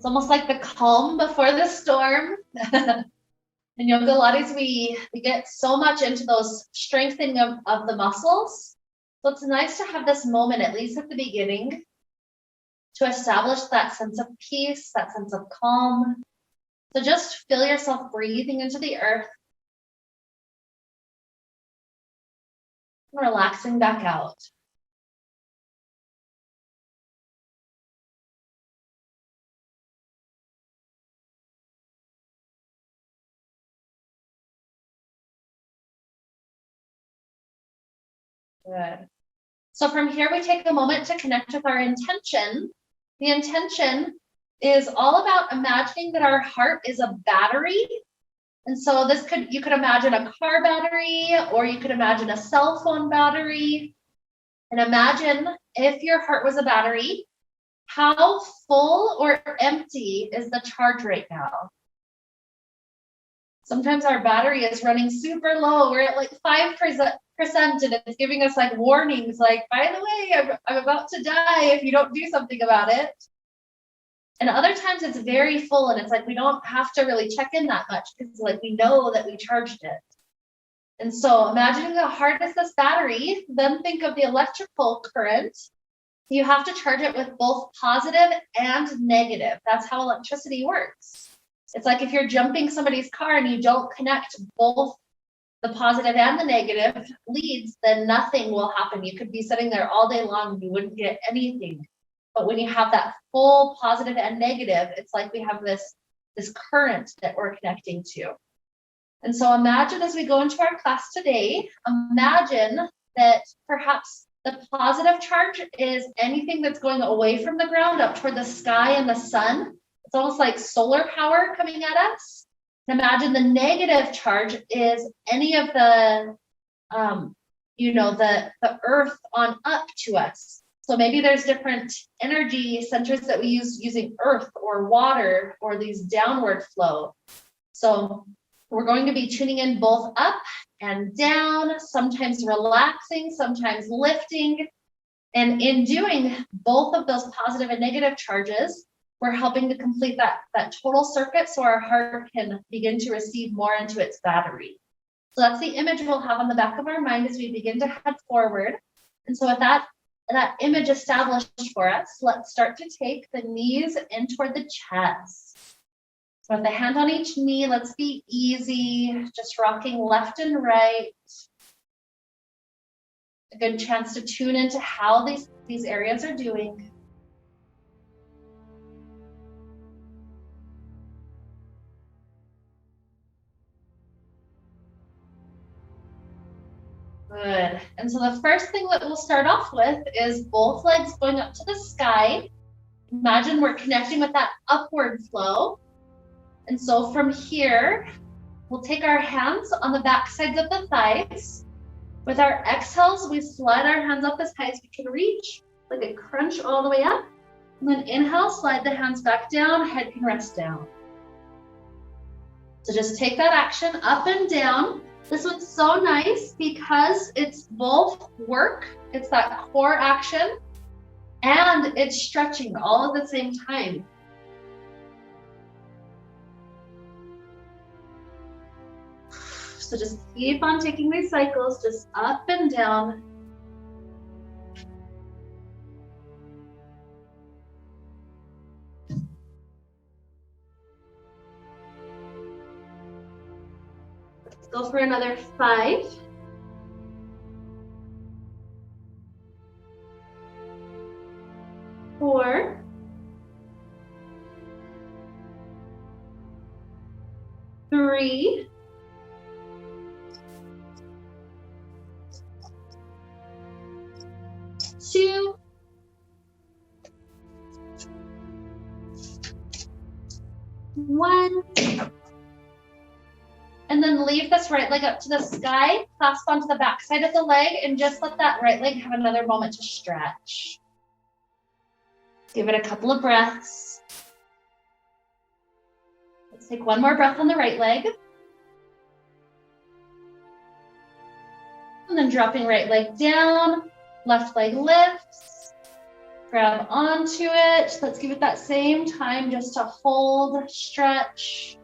almost like the calm before the storm. In Yogilates, we get so much into those strengthening of the muscles. So it's nice to have this moment, at least at the beginning, to establish that sense of peace, that sense of calm. So just feel yourself breathing into the earth, and relaxing back out. Good. So from here, we take a moment to connect with our intention. The intention is all about imagining that our heart is a battery. And so you could imagine a car battery, or you could imagine a cell phone battery. And imagine if your heart was a battery, how full or empty is the charge right now? Sometimes our battery is running super low. We're at like 5%, and it's giving us like warnings, like, by the way, I'm about to die if you don't do something about it. And other times it's very full, and it's like we don't have to really check in that much because like we know that we charged it. And so imagining the heart is this battery, then think of the electrical current. You have to charge it with both positive and negative. That's how electricity works. It's like if you're jumping somebody's car and you don't connect both the positive and the negative leads, then nothing will happen. You could be sitting there all day long and you wouldn't get anything. But when you have that full positive and negative, it's like we have this current that we're connecting to. And so imagine as we go into our class today, imagine that perhaps the positive charge is anything that's going away from the ground up toward the sky and the sun. It's almost like solar power coming at us. And imagine the negative charge is any of the, the earth on up to us. So maybe there's different energy centers that we use using earth or water or these downward flow. So we're going to be tuning in both up and down, sometimes relaxing, sometimes lifting. And in doing both of those positive and negative charges, we're helping to complete that total circuit so our heart can begin to receive more into its battery. So that's the image we'll have on the back of our mind as we begin to head forward. And so with that image established for us, let's start to take the knees in toward the chest. So with a hand on each knee, let's be easy, just rocking left and right. A good chance to tune into how these areas are doing. Good. And so the first thing that we'll start off with is both legs going up to the sky. Imagine we're connecting with that upward flow. And so from here, we'll take our hands on the back sides of the thighs. With our exhales, we slide our hands up as high as we can reach, like a crunch all the way up. And then inhale, slide the hands back down, head can rest down. So just take that action up and down. This one's so nice because it's both work, it's that core action, and it's stretching all at the same time. So just keep on taking these cycles, just up and down. Let's go for another 5. 4. 3. 2. 1. And then leave this right leg up to the sky, clasp onto the back side of the leg, and just let that right leg have another moment to stretch. Give it a couple of breaths. Let's take one more breath on the right leg. And then dropping right leg down, left leg lifts. Grab onto it. Let's give it that same time just to hold, stretch.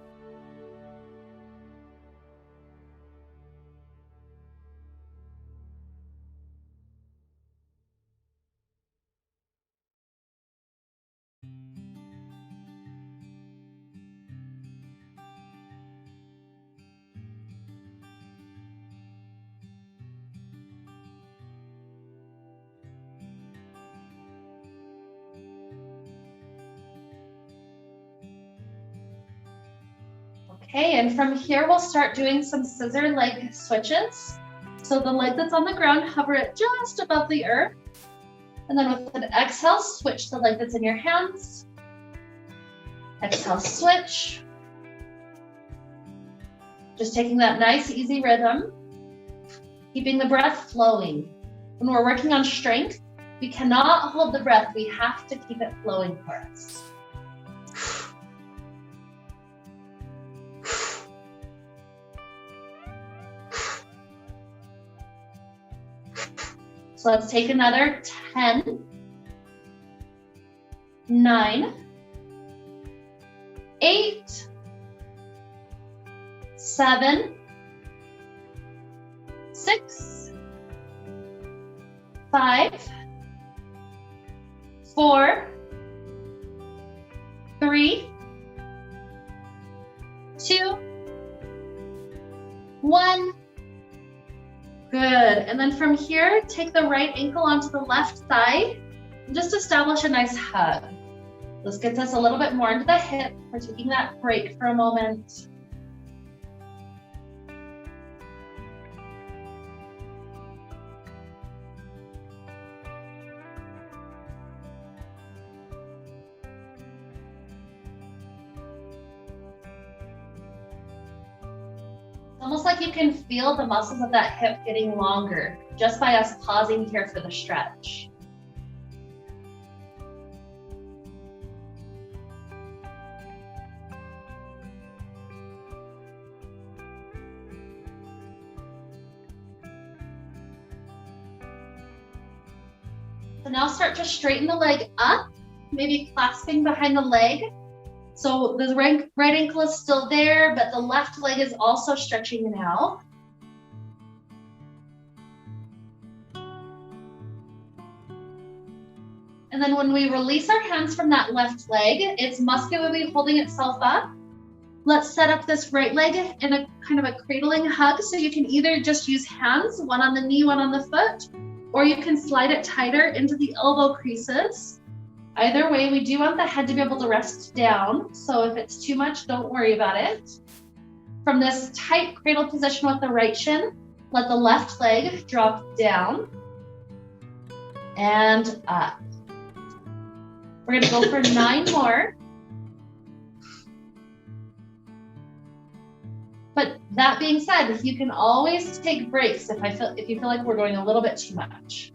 Okay, and from here, we'll start doing some scissor leg switches. So the leg that's on the ground, hover it just above the earth. And then with an exhale, switch the leg that's in your hands. Exhale, switch. Just taking that nice, easy rhythm. Keeping the breath flowing. When we're working on strength, we cannot hold the breath. We have to keep it flowing for us. So let's take another 10, 9, 8, 7, 6, 5, 4, 3, 2, 1. Good, and then from here, take the right ankle onto the left thigh and just establish a nice hug. This gets us a little bit more into the hip. We're taking that break for a moment. Almost like you can feel the muscles of that hip getting longer just by us pausing here for the stretch. So now start to straighten the leg up, maybe clasping behind the leg. So the right ankle is still there, but the left leg is also stretching now. And then when we release our hands from that left leg, it's muscularly holding itself up. Let's set up this right leg in a kind of a cradling hug. So you can either just use hands, one on the knee, one on the foot, or you can slide it tighter into the elbow creases. Either way, we do want the head to be able to rest down. So if it's too much, don't worry about it. From this tight cradle position with the right shin, let the left leg drop down and up. We're gonna go for 9 more. But that being said, you can always take breaks if you feel like we're going a little bit too much.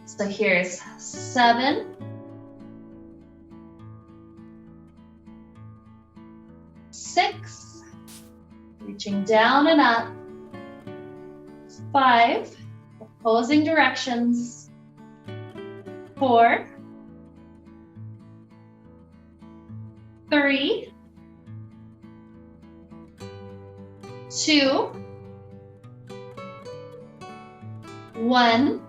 So here's 7, 6, reaching down and up, 5, opposing directions, 4, 3, 2, 1.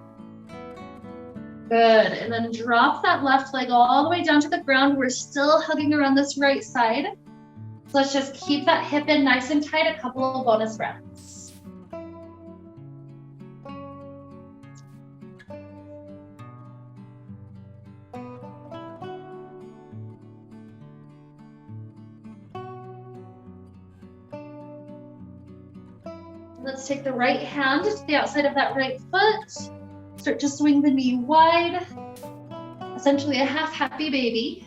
Good, and then drop that left leg all the way down to the ground. We're still hugging around this right side. So let's just keep that hip in nice and tight, a couple of bonus breaths. Let's take the right hand to the outside of that right foot. Start to swing the knee wide, essentially a half happy baby.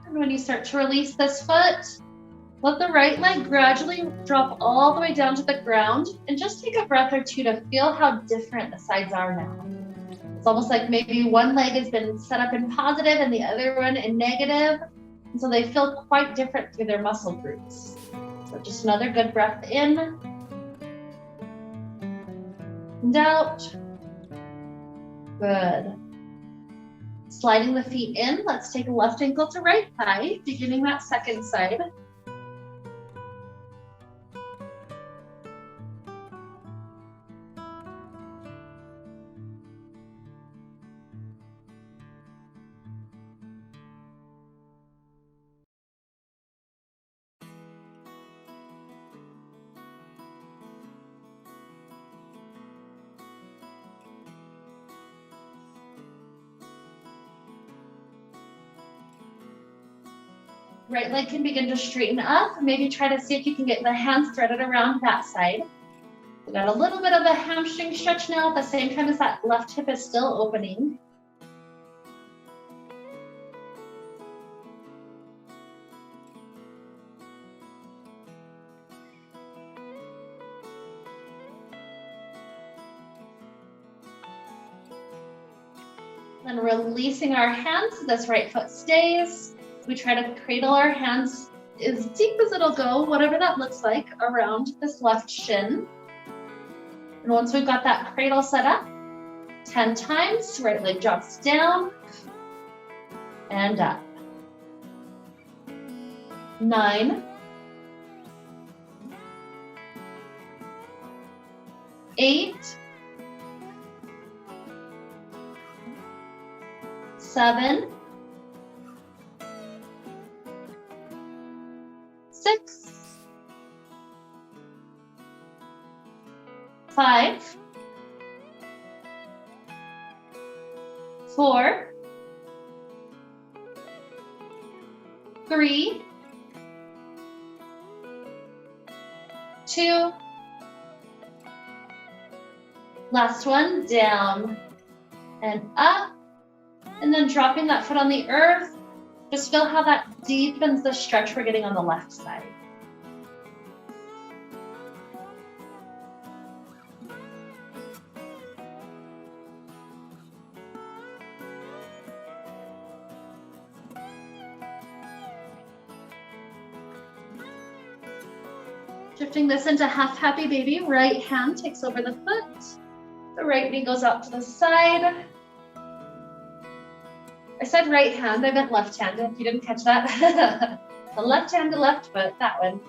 And when you start to release this foot, let the right leg gradually drop all the way down to the ground and just take a breath or two to feel how different the sides are now. It's almost like maybe one leg has been set up in positive and the other one in negative. And so they feel quite different through their muscle groups. So just another good breath in and out. Good. Sliding the feet in, let's take a left ankle to right thigh, beginning that second side. Right leg can begin to straighten up. Maybe try to see if you can get the hands threaded around that side. We got a little bit of a hamstring stretch now at the same time as that left hip is still opening. Then releasing our hands, this right foot stays. We try to cradle our hands as deep as it'll go, whatever that looks like, around this left shin. And once we've got that cradle set up, 10 times, right leg drops down and up. 9, 8, 7, 6, 5, 4, 3, 2, last one, down and up, and then dropping that foot on the earth. Just feel how that deepens the stretch we're getting on the left side. Shifting this into half happy baby, right hand takes over the foot. The right knee goes out to the side. I said right hand, I meant left hand, if you didn't catch that. The left hand to left foot, that one.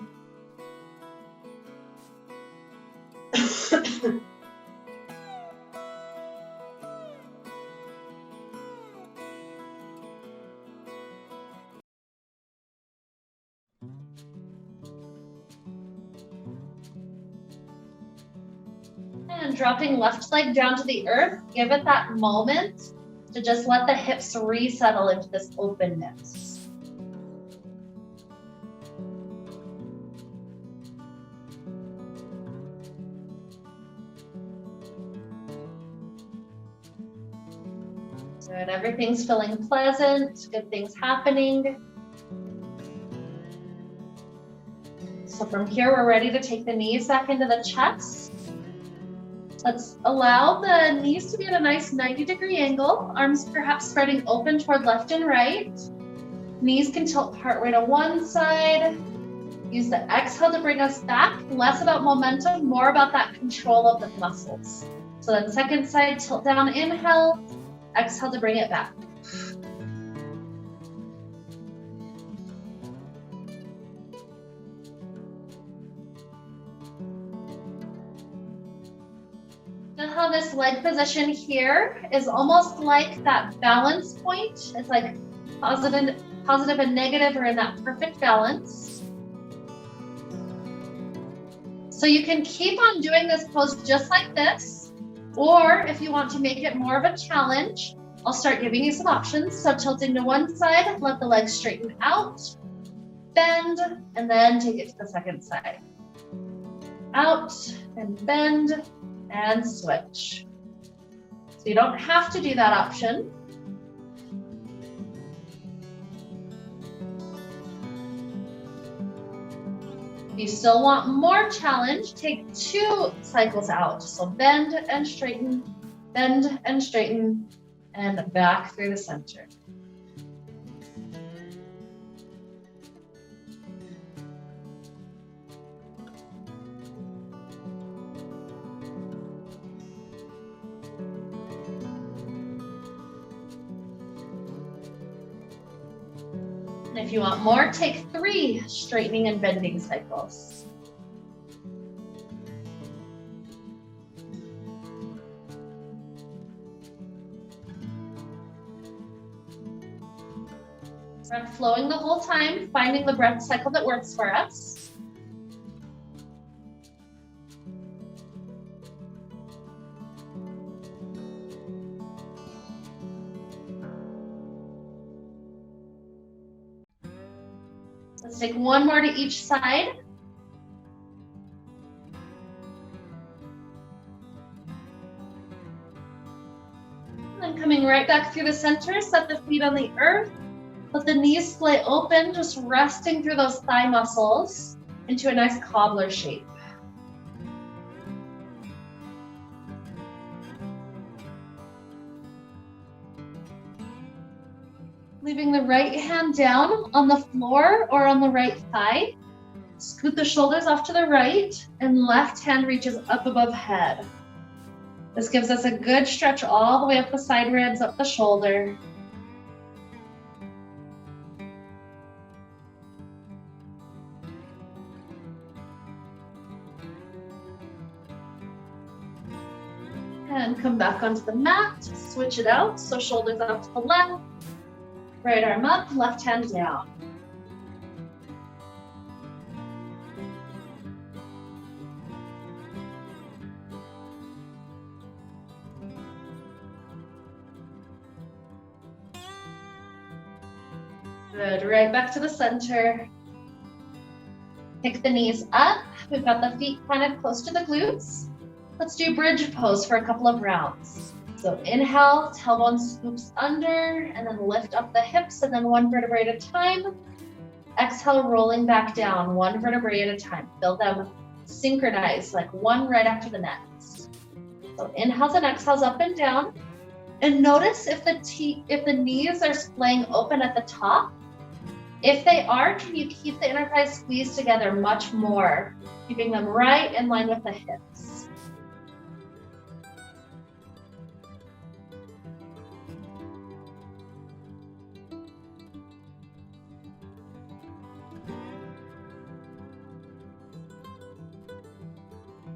And dropping left leg down to the earth, give it that moment to just let the hips resettle into this openness. Good, everything's feeling pleasant, good things happening. So from here, we're ready to take the knees back into the chest. Let's allow the knees to be at a nice 90-degree angle, arms perhaps spreading open toward left and right. Knees can tilt partway to one side. Use the exhale to bring us back, less about momentum, more about that control of the muscles. So then second side, tilt down, inhale, exhale to bring it back. How this leg position here is almost like that balance point. It's like positive and negative are in that perfect balance. So you can keep on doing this pose just like this, or if you want to make it more of a challenge, I'll start giving you some options. So tilting to one side, let the legs straighten out, bend, and then take it to the second side. Out and bend, and switch. So you don't have to do that option. If you still want more challenge, take 2 cycles out. So bend and straighten, Bend and straighten and back through the center. And if you want more, take 3 straightening and bending cycles. Breath flowing the whole time, finding the breath cycle that works for us. Let's take 1 more to each side. And then coming right back through the center, set the feet on the earth. Let the knees splay open, just resting through those thigh muscles into a nice cobbler shape. Leaving the right hand down on the floor or on the right thigh. Scoot the shoulders off to the right and left hand reaches up above head. This gives us a good stretch all the way up the side ribs, up the shoulder. And come back onto the mat, switch it out. So shoulders out to the left, right arm up, left hand down. Good, right back to the center. Pick the knees up. We've got the feet planted close to the glutes. Let's do bridge pose for a couple of rounds. So inhale, tailbone scoops under, and then lift up the hips, and then 1 vertebrae at a time. Exhale, rolling back down, 1 vertebrae at a time. Feel them synchronize, like one right after the next. So inhales and exhales up and down. And notice if the knees are splaying open at the top. If they are, can you keep the inner thighs squeezed together much more, keeping them right in line with the hips.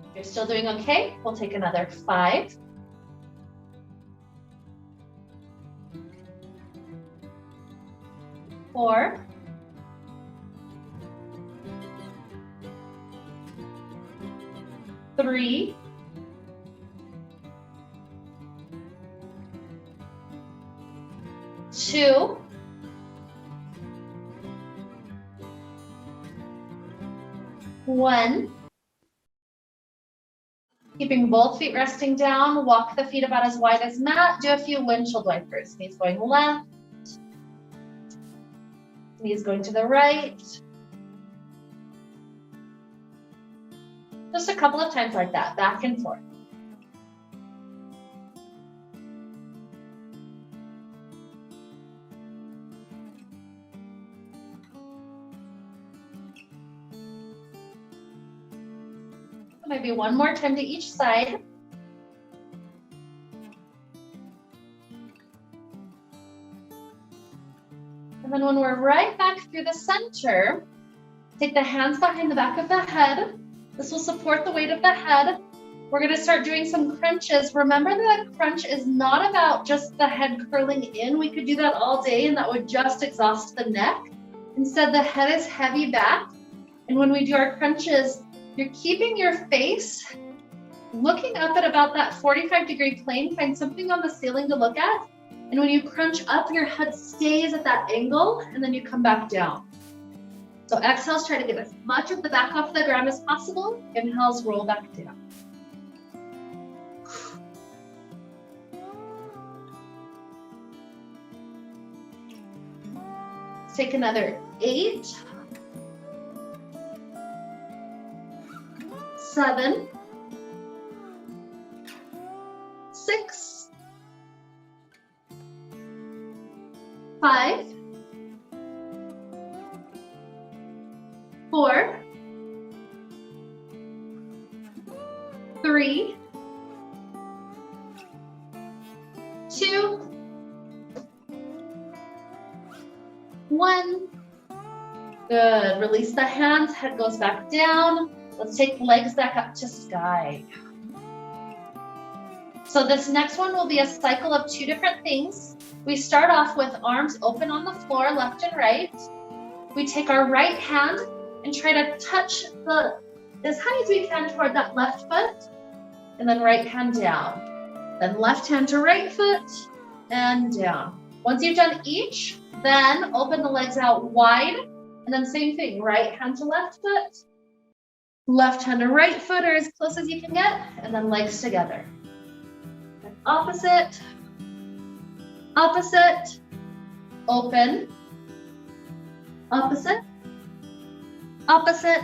If you're still doing okay, we'll take another 5. 4. 3. 2. 1. Keeping both feet resting down, walk the feet about as wide as mat. Do a few windshield wipers. Knees going left. Knees going to the right. Just a couple of times like that, back and forth. Maybe 1 more time to each side. And then when we're right back through the center, take the hands behind the back of the head. This will support the weight of the head. We're going to start doing some crunches. Remember that a crunch is not about just the head curling in. We could do that all day and that would just exhaust the neck. Instead, the head is heavy back. And when we do our crunches, you're keeping your face looking up at about that 45-degree plane. Find something on the ceiling to look at. And when you crunch up, your head stays at that angle, and then you come back down. So exhales, try to get as much of the back off the ground as possible. Inhales, roll back down. Let's take another 8. 7. 6, 5, 4, 3, 2, 1. Good. Release the hands, head goes back down. Let's take legs back up to sky. So this next one will be a cycle of 2 different things. We start off with arms open on the floor, left and right. We take our right hand and try to touch as high as we can toward that left foot, and then right hand down. Then left hand to right foot and down. Once you've done each, then open the legs out wide, and then same thing, right hand to left foot, left hand to right foot, or as close as you can get, and then legs together. And opposite, opposite, open, opposite, opposite,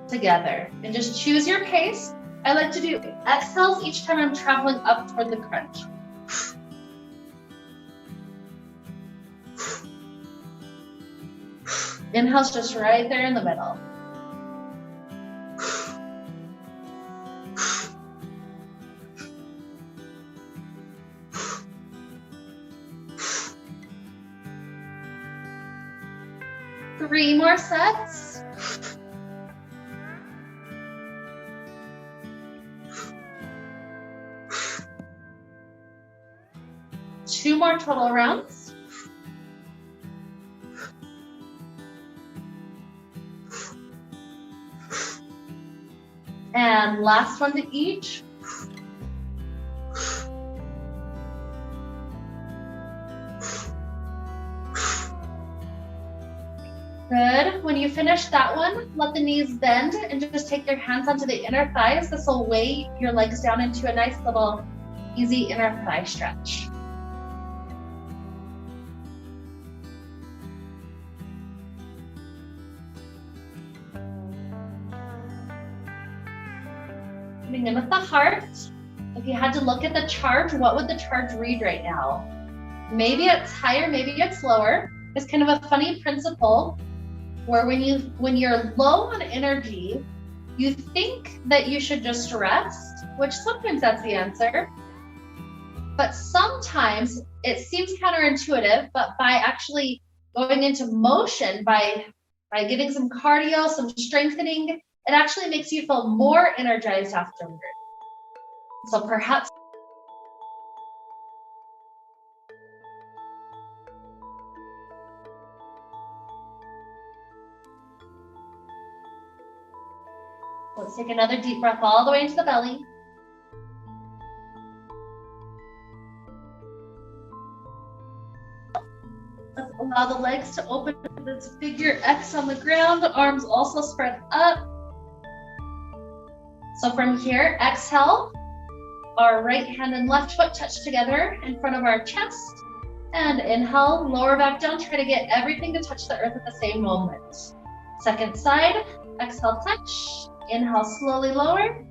together. And just choose your pace. I like to do exhales each time I'm traveling up toward the crunch. Inhale's just right there in the middle. Three more sets. Two more total rounds. And last one to each. Good. When you finish that one, let the knees bend and just take your hands onto the inner thighs. This will weigh your legs down into a nice little easy inner thigh stretch. Coming in with the heart. If you had to look at the charge, what would the charge read right now? Maybe it's higher, maybe it's lower. It's kind of a funny principle where when you're low on energy, you think that you should just rest, which sometimes that's the answer. But sometimes it seems counterintuitive, but by actually going into motion, by getting some cardio, some strengthening, it actually makes you feel more energized afterward. So perhaps let's take another deep breath all the way into the belly. Let's allow the legs to open this figure X on the ground, arms also spread up. So from here, exhale, our right hand and left foot touch together in front of our chest. And inhale, lower back down, try to get everything to touch the earth at the same moment. Second side, exhale, touch. Inhale, slowly lower.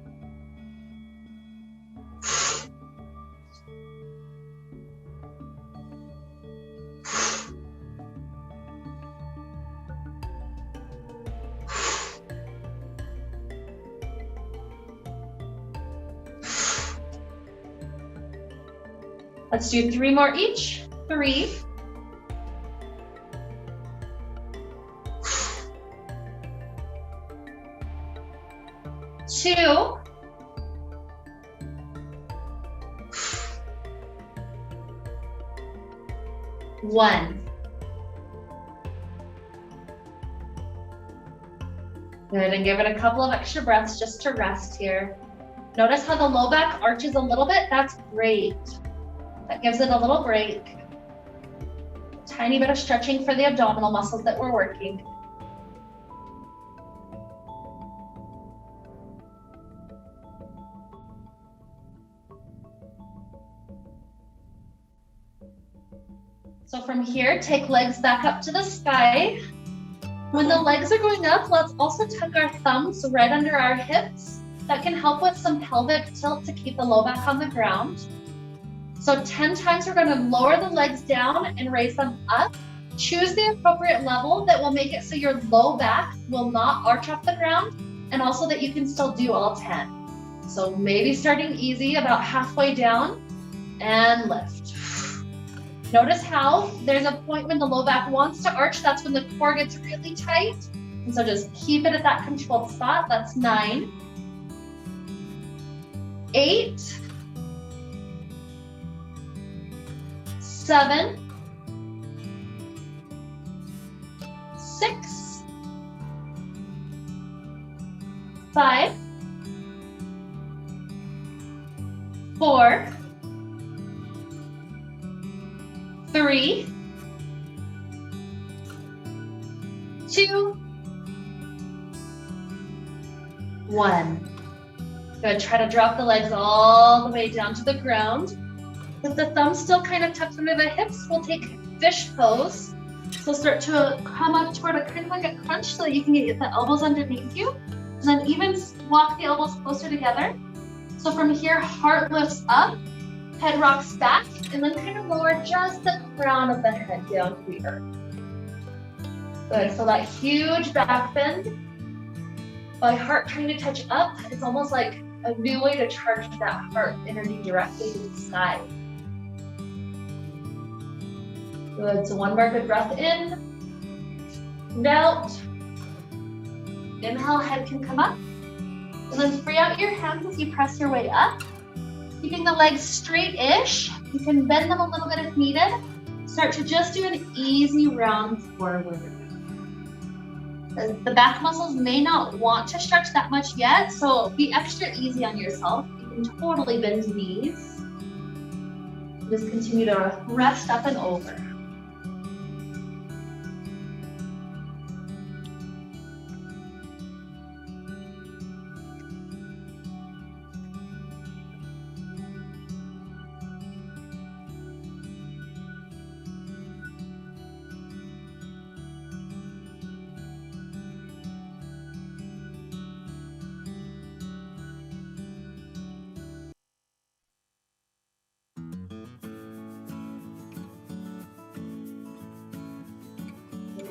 Let's do 3 more each. 3. 2. 1. Good, and give it a couple of extra breaths just to rest here. Notice how the low back arches a little bit. That's great. That gives it a little break. A tiny bit of stretching for the abdominal muscles that we're working. So from here, take legs back up to the sky. When the legs are going up, let's also tuck our thumbs right under our hips That can help with some pelvic tilt to keep the low back on the ground. So 10 times we're going to lower the legs down and raise them up. Choose the appropriate level that will make it so your low back will not arch off the ground, and also that you can still do all 10. So maybe starting easy, about halfway down, and lift. Notice how there's a point when the low back wants to arch. That's when the core gets really tight. And so just keep it at that controlled spot. That's 9, 8, 7, 6, 5, 4, 3, 2, 1. Good. Try to drop the legs all the way down to the ground. With the thumbs still kind of tucked under the hips, we'll take fish pose. So start to come up toward a kind of like a crunch so that you can get the elbows underneath you. And then even walk the elbows closer together. So from here, heart lifts up, head rocks back, and then kind of lower just the crown of the head down to the earth. Good. So that huge back bend. By heart trying to touch up, it's almost like a new way to charge that heart energy directly to the sky. Good. So one more good breath in and out. Inhale, head can come up. And then free out your hands as you press your way up. Keeping the legs straight-ish. You can bend them a little bit if needed. Start to just do an easy round forward. The back muscles may not want to stretch that much yet, so be extra easy on yourself. You can totally bend knees. Just continue to rest up and over.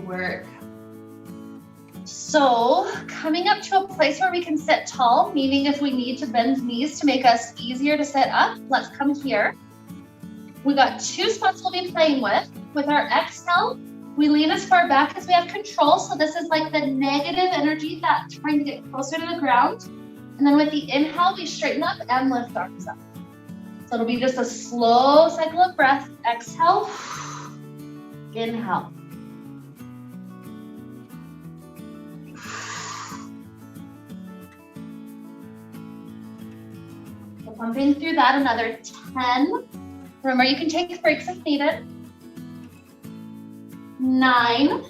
Work. So coming up to a place where we can sit tall, meaning if we need to bend knees to make us easier to sit up, let's come here. We got 2 spots we'll be playing with. With our exhale, we lean as far back as we have control. So this is like the negative energy that's trying to get closer to the ground. And then with the inhale, we straighten up and lift arms up. So it'll be just a slow cycle of breath. Exhale, inhale. Pumping through that, another 10. Remember, you can take breaks if needed. 9,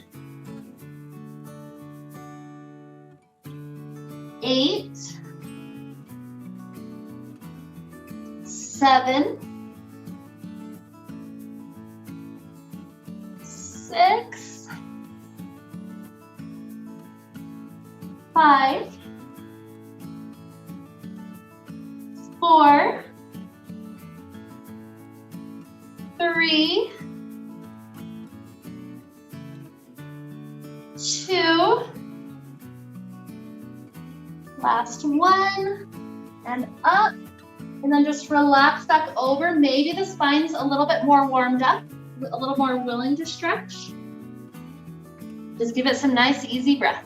8, 7, 6, 5, 4, 3, 2, last one, and up, and then just relax back over. Maybe the spine's a little bit more warmed up, a little more willing to stretch. Just give it some nice, easy breaths.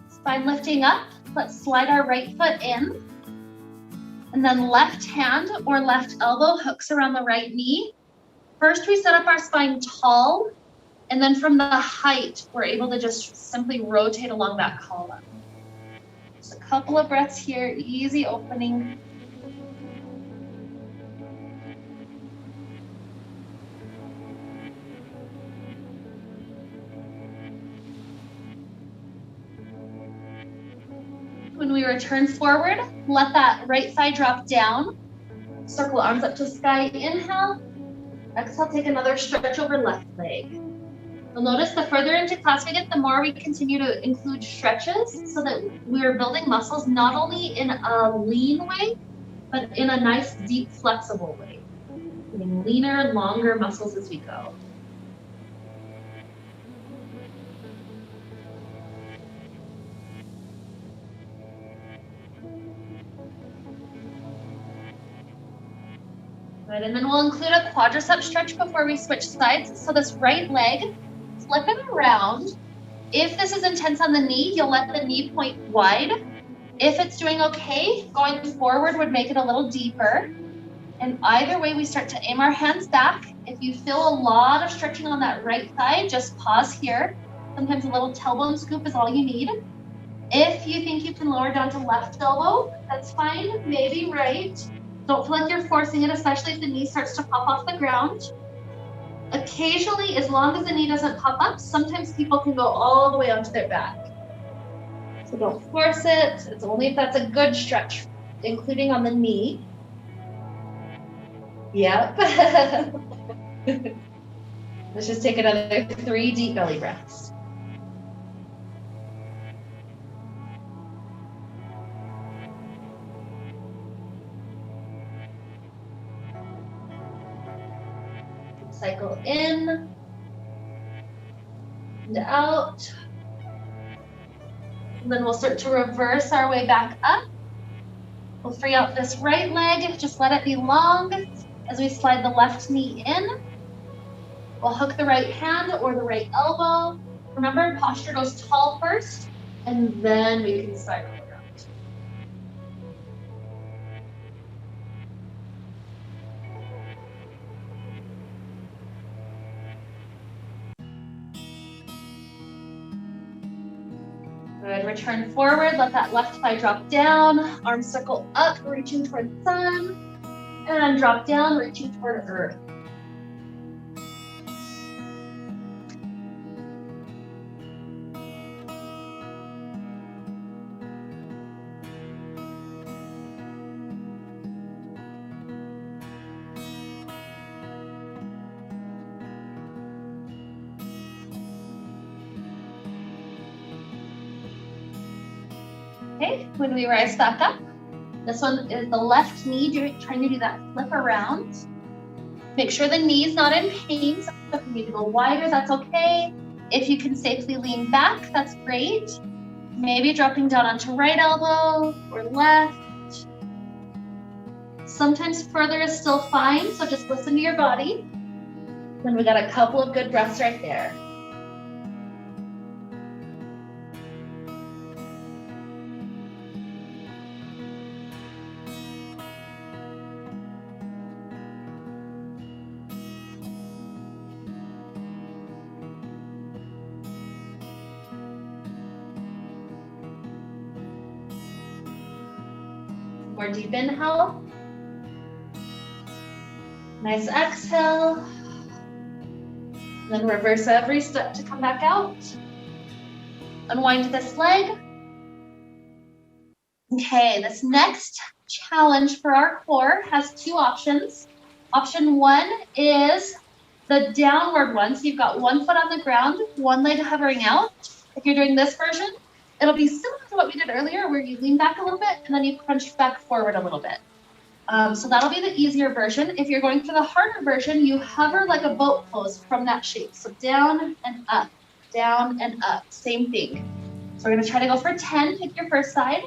Spine lifting up, let's slide our right foot in. And then left hand or left elbow hooks around the right knee. First, we set up our spine tall, and then from the height, we're able to just simply rotate along that column. Just a couple of breaths here, easy opening. When we return forward, let that right thigh drop down. Circle arms up to the sky, inhale. Exhale, take another stretch over left leg. You'll notice the further into class we get, the more we continue to include stretches so that we're building muscles not only in a lean way, but in a nice, deep, flexible way. Getting leaner, longer muscles as we go. Good, and then we'll include a quadricep stretch before we switch sides. So this right leg, flip it around. If this is intense on the knee, you'll let the knee point wide. If it's doing okay, going forward would make it a little deeper. And either way, we start to aim our hands back. If you feel a lot of stretching on that right thigh, just pause here. Sometimes a little tailbone scoop is all you need. If you think you can lower down to left elbow, that's fine, maybe right. Don't feel like you're forcing it, especially if the knee starts to pop off the ground. Occasionally, as long as the knee doesn't pop up, sometimes people can go all the way onto their back. So don't force it. It's only if that's a good stretch, including on the knee. Yep. Let's just take another 3 deep belly breaths. Cycle in and out. And then we'll start to reverse our way back up. We'll free out this right leg. Just let it be long as we slide the left knee in. We'll hook the right hand or the right elbow. Remember, posture goes tall first, and then we can cycle around. Good, return forward, let that left thigh drop down, arms circle up, reaching toward the sun, and drop down, reaching toward earth. Okay, when we rise back up, this one is the left knee trying to do that flip around. Make sure the knee is not in pain, so if you need to go wider, that's okay. If you can safely lean back, that's great. Maybe dropping down onto right elbow or left. Sometimes further is still fine, so just listen to your body. Then we got a couple of good breaths right there. More deep inhale. Nice exhale. Then reverse every step to come back out. Unwind this leg. Okay, this next challenge for our core has 2 options. Option 1 is the downward one. So you've got 1 foot on the ground, 1 leg hovering out. If you're doing this version, it'll be similar to what we did earlier, where you lean back a little bit and then you crunch back forward a little bit. So that'll be the easier version. If you're going for the harder version, you hover like a boat pose from that shape. So down and up, same thing. So we're gonna try to go for 10, pick your first side,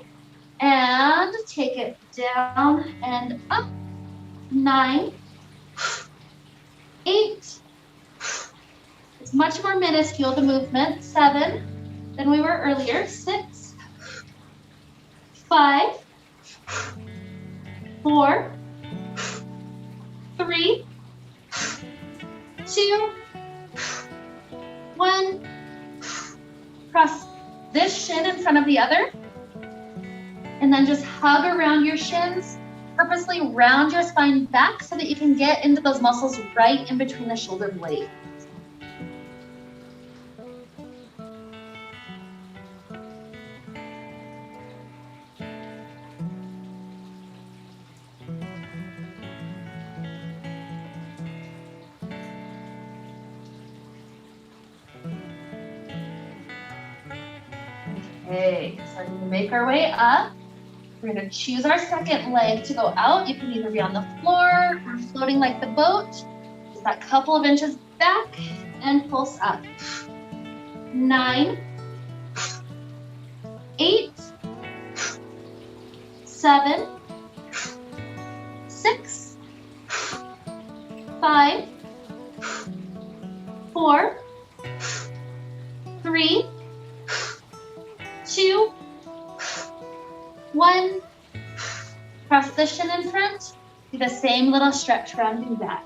and take it down and up. 9, 8, it's much more minuscule, the movement. 7, than we were earlier. 6, 5, 4, 3, 2, 1. Cross this shin in front of the other. And then just hug around your shins. Purposely round your spine back so that you can get into those muscles right in between the shoulder blades. Okay, so we're gonna make our way up. We're gonna choose our second leg to go out. You can either be on the floor or floating like the boat. Just that couple of inches back and pulse up. 9, 8, 7, 6, 5, 4, 3, 2, 1. Cross the shin in front. Do the same little stretch rounding back.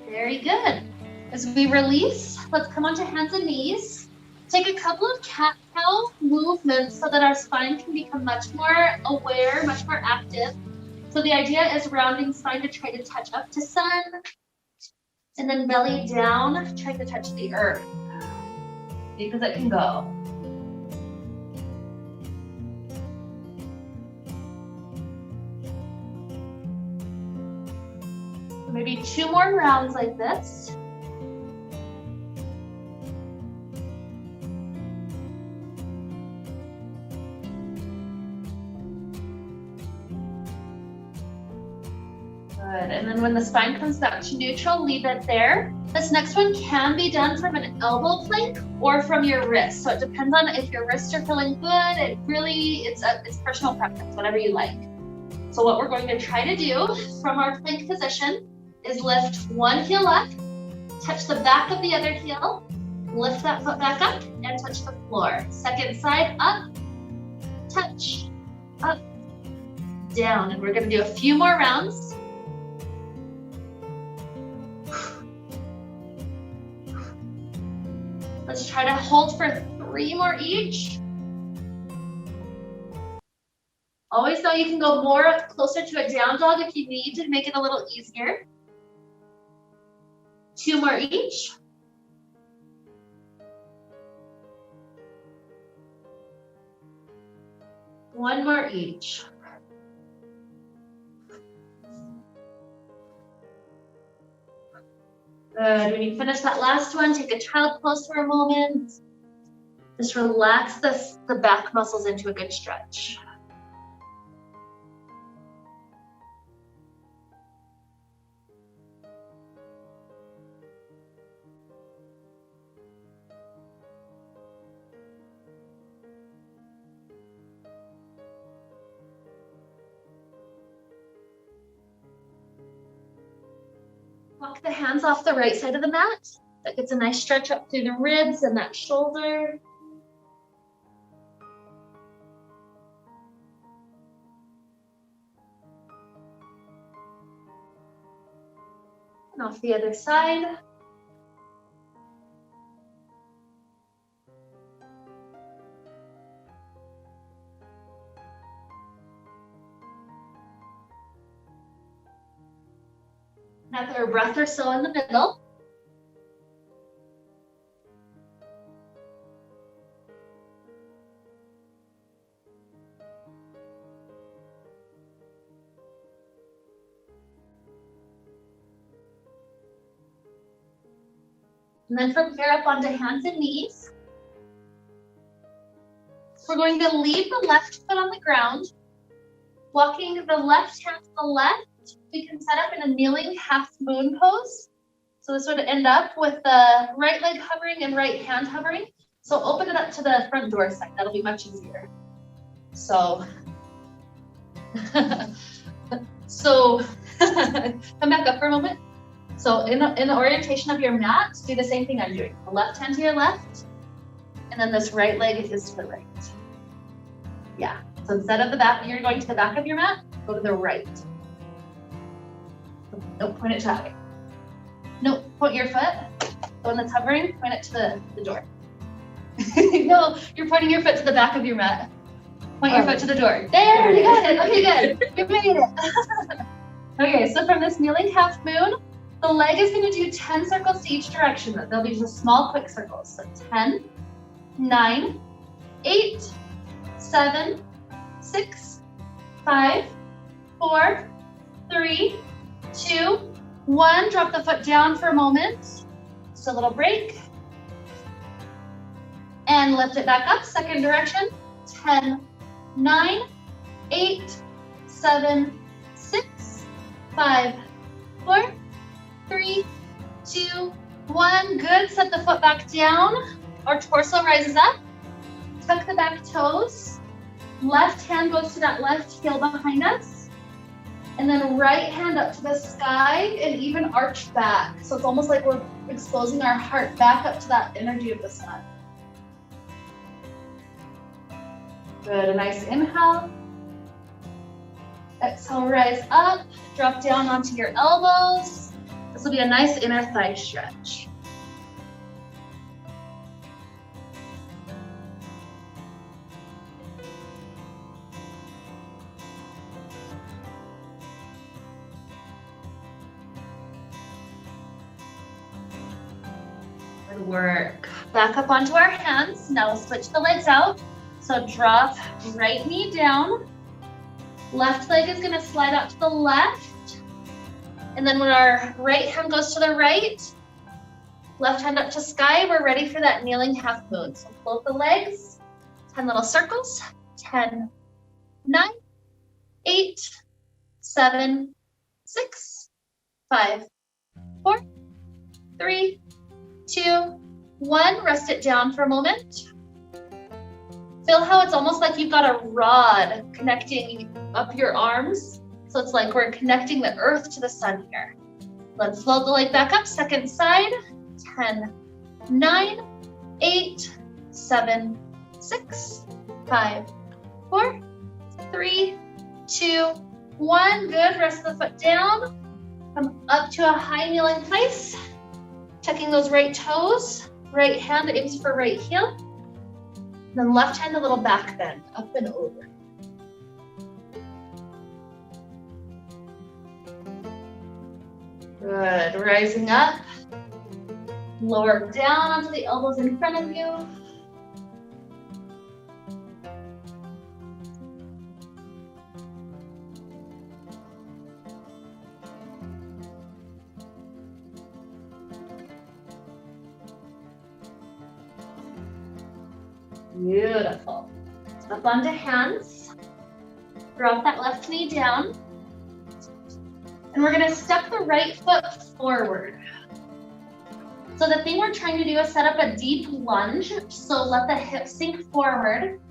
Very good. As we release, let's come onto hands and knees. Take a couple of cat-cow movements so that our spine can become much more aware, much more active. So the idea is rounding spine to try to touch up to sun, and then belly down, trying to touch the earth, because it can go. Maybe 2 more rounds like this. Good, and then when the spine comes back to neutral, leave it there. This next one can be done from an elbow plank or from your wrist. So it depends on if your wrists are feeling good. It's personal preference, whatever you like. So what we're going to try to do from our plank position is lift one heel up, touch the back of the other heel, lift that foot back up and touch the floor. Second side up, touch, up, down. And we're going to do a few more rounds. Let's try to hold for 3 more each. Always know you can go more closer to a down dog if you need to make it a little easier. 2 more each. One more each. Good. When you finish that last one, take a child pose for a moment. Just relax the back muscles into a good stretch. Walk the hands off the right side of the mat. That gets a nice stretch up through the ribs and that shoulder. And off the other side. Another breath or so in the middle. And then from here up onto hands and knees. We're going to leave the left foot on the ground, walking the left hand to the left. We can set up in a kneeling half moon pose. So this would end up with the right leg hovering and right hand hovering. So open it up to the front door side. That'll be much easier. So, come back up for a moment. So in the orientation of your mat, do the same thing I'm doing. The left hand to your left, and then this right leg is to the right. Yeah, so instead of the back, you're going to the back of your mat, go to the right. Nope, point it to that way. Nope, point your foot, the one that's hovering, point it to the door. No, you're pointing your foot to the back of your mat. Point your foot to the door. There, you got it. Okay, good. You made it. Okay, so from this kneeling half moon, The leg is going to do 10 circles to each direction. They'll be just small, quick circles. So 10, 9, 8, 7, 6, 5, 4, 3, 2, 1. Drop the foot down for a moment. Just a little break. And lift it back up. Second direction. 10, 9, 8, 7, 6, 5, 4, 3, 2, 1. Good. Set the foot back down. Our torso rises up. Tuck the back toes. Left hand goes to that left heel behind us. And then right hand up to the sky and even arch back. So it's almost like we're exposing our heart back up to that energy of the sun. Good. A nice inhale. Exhale, rise up. Drop down onto your elbows. This will be a nice inner thigh stretch. Good work. Back up onto our hands. Now we'll switch the legs out. So drop right knee down. Left leg is going to slide out to the left. And then when our right hand goes to the right, left hand up to sky, we're ready for that kneeling half moon. So float the legs, 10 little circles, 10, 9, 8, 7, 6, 5, 4, 3, 2, 1. Rest it down for a moment. Feel how it's almost like you've got a rod connecting up your arms. So it's like we're connecting the earth to the sun here. Let's float the leg back up. Second side. 10, 9, 8, 7, 6, 5, 4, 3, 2, 1. Good. Rest the foot down. Come up to a high kneeling place. Tucking those right toes. Right hand aims for right heel. Then left hand a little back bend, up and over. Good, rising up. Lower down onto the elbows in front of you. Beautiful. Up onto hands. Drop that left knee down. And we're going to step the right foot forward. So the thing we're trying to do is set up a deep lunge. So let the hips sink forward.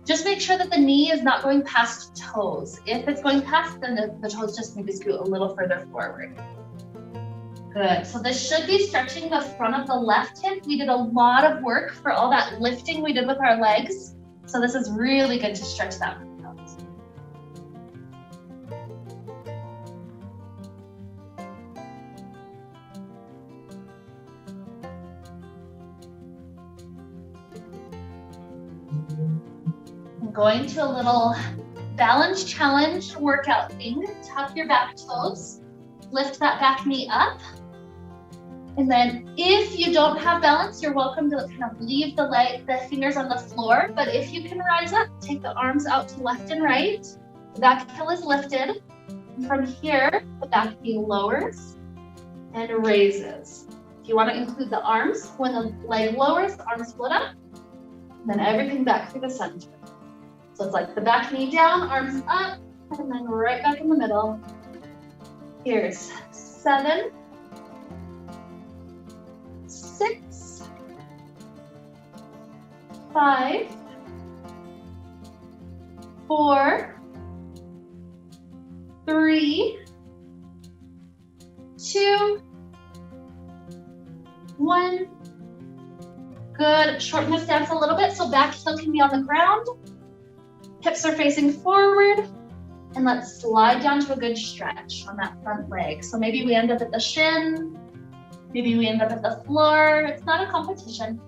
Just make sure that the knee is not going past toes. If it's going past, then the toes just need to scoot a little further forward. Good. So this should be stretching the front of the left hip. We did a lot of work for all that lifting we did with our legs. So this is really good to stretch that. I'm going to a little balance challenge workout thing. Tuck your back toes. Lift that back knee up. And then if you don't have balance, you're welcome to kind of leave the fingers on the floor. But if you can rise up, take the arms out to left and right. The back heel is lifted. From here, the back knee lowers and raises. If you want to include the arms, when the leg lowers, the arms split up. And then everything back through the center. So it's like the back knee down, arms up, and then right back in the middle. Here's 7, 6, 5, 4, 3, 2, 1. Good. Shorten the stance a little bit so back heel can be on the ground. Hips are facing forward. And let's slide down to a good stretch on that front leg. So maybe we end up at the shin. Maybe we end up at the floor. It's not a competition.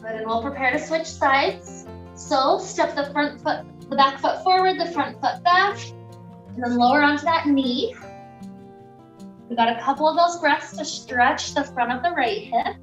Good, and we'll prepare to switch sides. So step the back foot forward, the front foot back, and then lower onto that knee. We got a couple of those breaths to stretch the front of the right hip.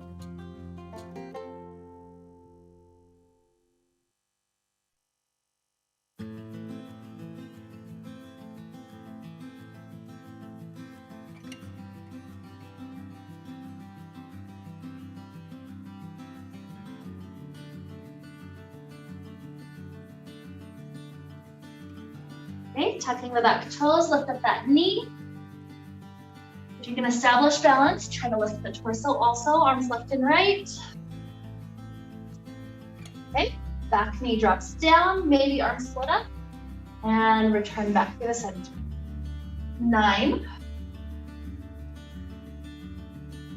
Okay, tucking the back toes, lift up that knee. If you can establish balance, try to lift the torso also, arms left and right. Okay, back knee drops down, maybe arms split up, and return back to the center. 9,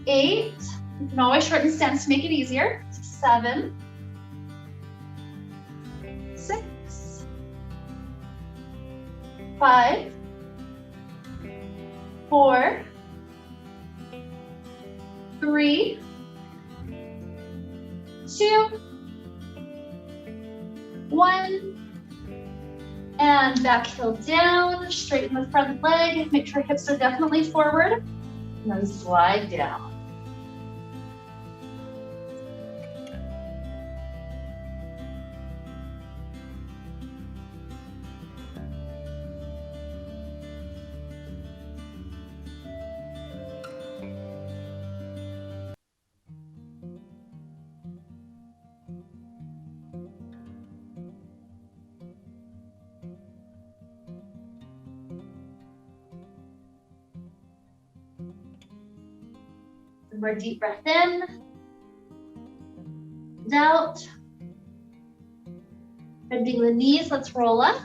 8, you can always shorten stance to make it easier. 7, 6, 5, 4, 3, 2, 1, and back heel down, straighten the front leg, make sure hips are definitely forward, and then slide down. One more deep breath in, and out. Bending the knees, let's roll up.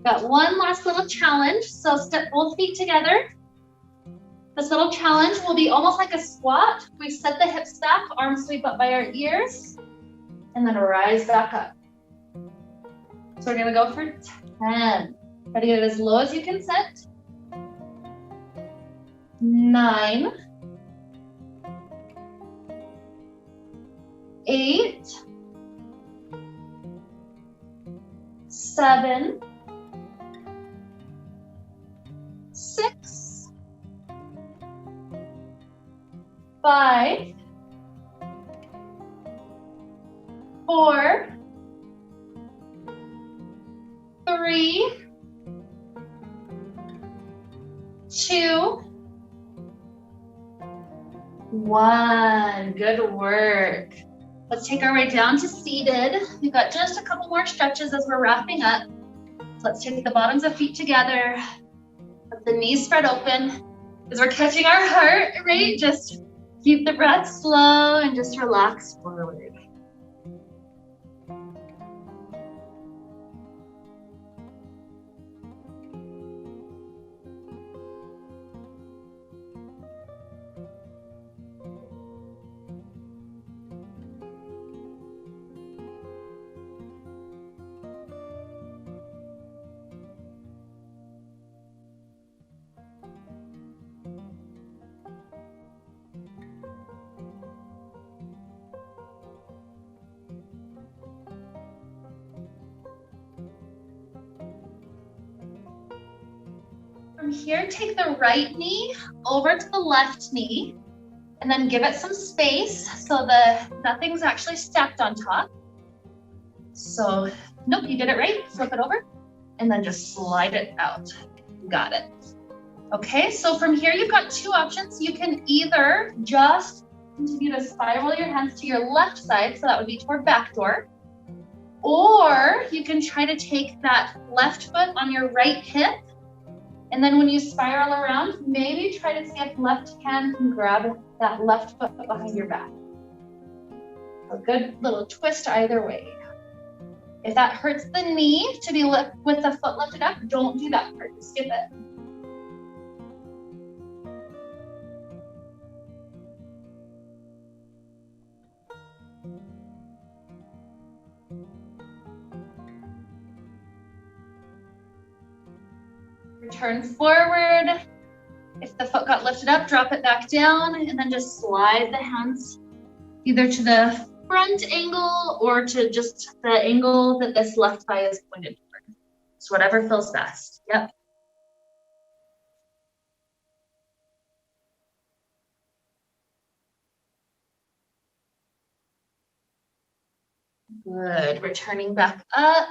Got one last little challenge, so step both feet together. This little challenge will be almost like a squat. We set the hips back, arms sweep up by our ears, and then rise back up. So we're gonna go for 10. Try to get it as low as you can set. 9, 8, 7, 6, 5, 4, 3, 2, 1. Good work. Let's take our way down to seated. We've got just a couple more stretches as we're wrapping up. So let's take the bottoms of feet together. Let the knees spread open. As we're catching our heart rate, just keep the breath slow and just relax forward. From here, take the right knee over to the left knee and then give it some space so nothing's actually stacked on top. So, nope, you did it right. Flip it over and then just slide it out. Got it. Okay, so from here, you've got two options. You can either just continue to spiral your hands to your left side, so that would be toward back door, or you can try to take that left foot on your right hip. And then when you spiral around, maybe try to see if left hand can grab that left foot behind your back. A good little twist either way. If that hurts the knee to be with the foot lifted up, don't do that part, skip it. Return forward. If the foot got lifted up, drop it back down and then just slide the hands either to the front angle or to just the angle that this left thigh is pointed toward. So whatever feels best. Yep. Good. Returning back up.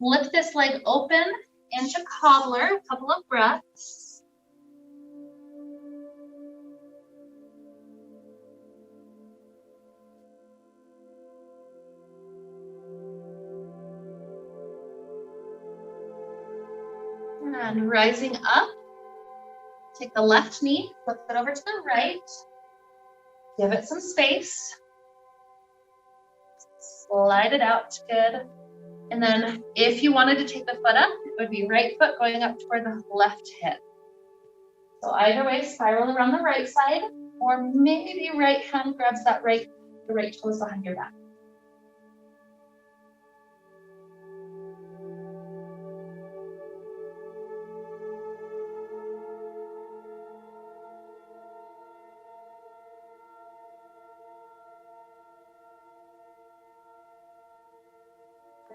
Lift this leg open into cobbler, a couple of breaths. And rising up, take the left knee, flip it over to the right. Give it some space. Slide it out, good. And then if you wanted to take the foot up, it would be right foot going up toward the left hip. So either way, spiral around the right side, or maybe right hand grabs that the right toes behind your back.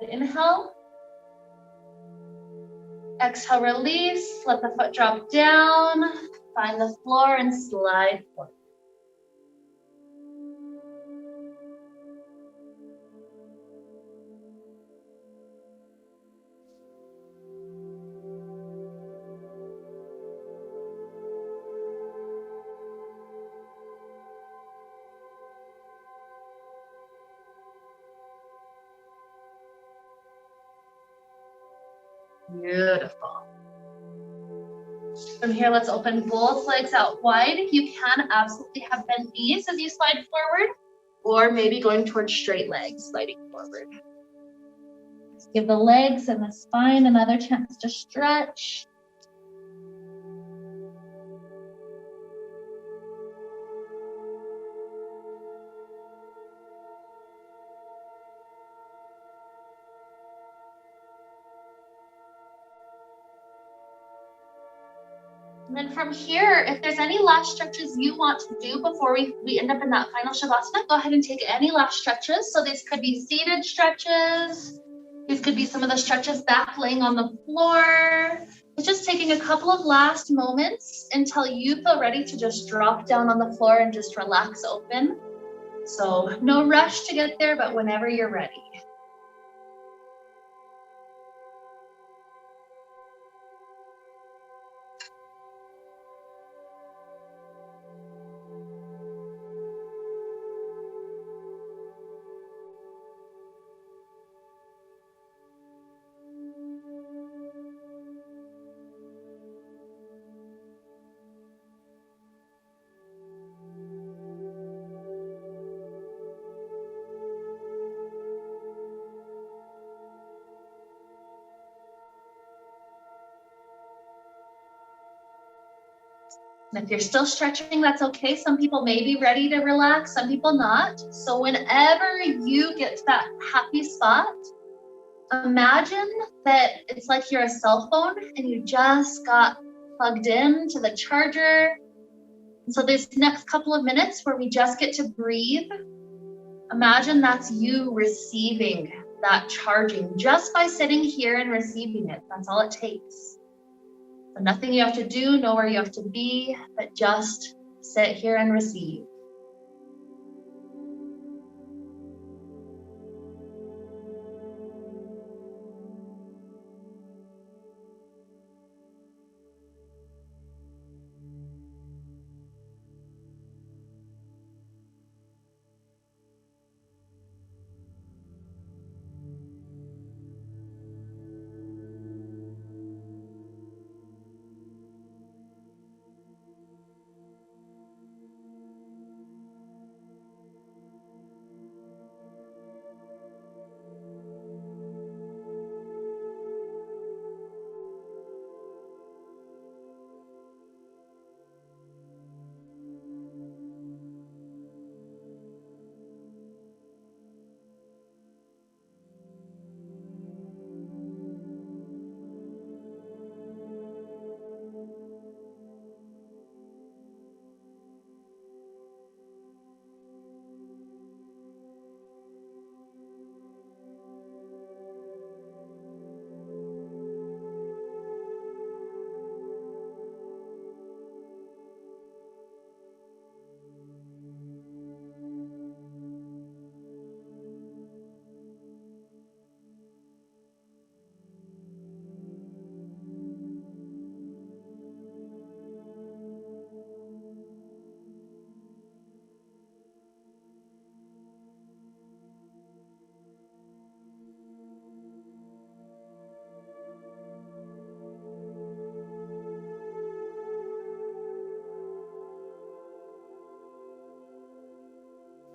Inhale. Exhale, release. Let the foot drop down. Find the floor and slide forward. Beautiful. From here, let's open both legs out wide. You can absolutely have bent knees as you slide forward, or maybe going towards straight legs, sliding forward. Just give the legs and the spine another chance to stretch. And then from here, if there's any last stretches you want to do before we end up in that final Shavasana, go ahead and take any last stretches. So these could be seated stretches. These could be some of the stretches back laying on the floor. It's just taking a couple of last moments until you feel ready to just drop down on the floor and just relax open. So no rush to get there, but whenever you're ready. And if you're still stretching, that's okay. Some people may be ready to relax, some people not. So whenever you get to that happy spot, imagine that it's like you're a cell phone and you just got plugged in to the charger. And so this next couple of minutes where we just get to breathe, imagine that's you receiving that charging just by sitting here and receiving it. That's all it takes. So nothing you have to do, nowhere you have to be, but just sit here and receive.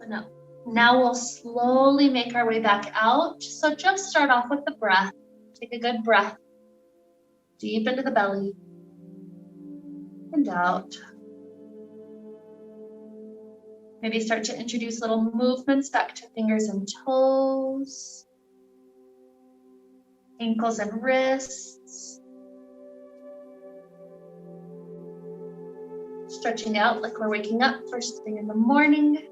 Now we'll slowly make our way back out. So just start off with the breath. Take a good breath deep into the belly and out. Maybe start to introduce little movements back to fingers and toes, ankles and wrists. Stretching out like we're waking up first thing in the morning.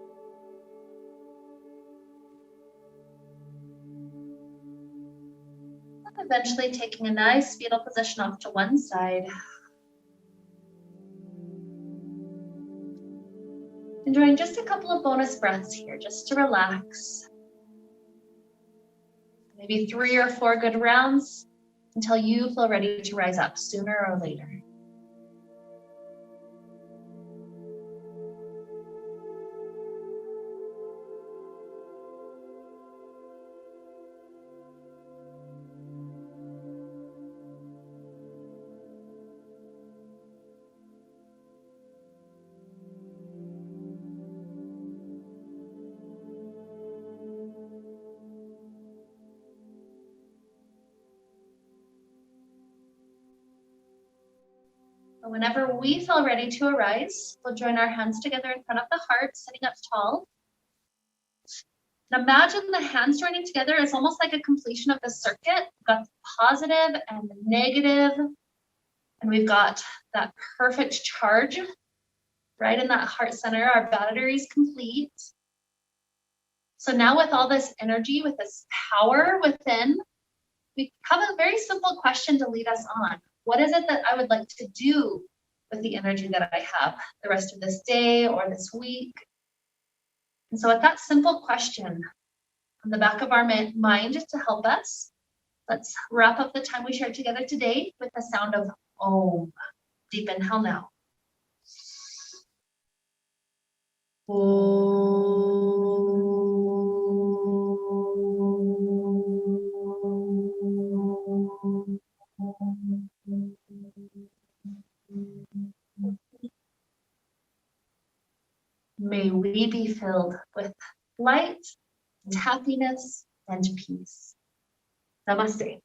And eventually taking a nice fetal position off to one side. Enjoying just a couple of bonus breaths here, just to relax. Maybe 3 or 4 good rounds until you feel ready to rise up sooner or later. Whenever we feel ready to arise, we'll join our hands together in front of the heart, sitting up tall. And imagine the hands joining together is almost like a completion of the circuit. We've got the positive and the negative, and we've got that perfect charge right in that heart center. Our battery is complete. So now with all this energy, with this power within, we have a very simple question to lead us on. What is it that I would like to do with the energy that I have the rest of this day or this week? And so with that simple question on the back of our mind to help us, let's wrap up the time we shared together today with the sound of Om. Deep inhale now. May we be filled with light and happiness and peace. Namaste.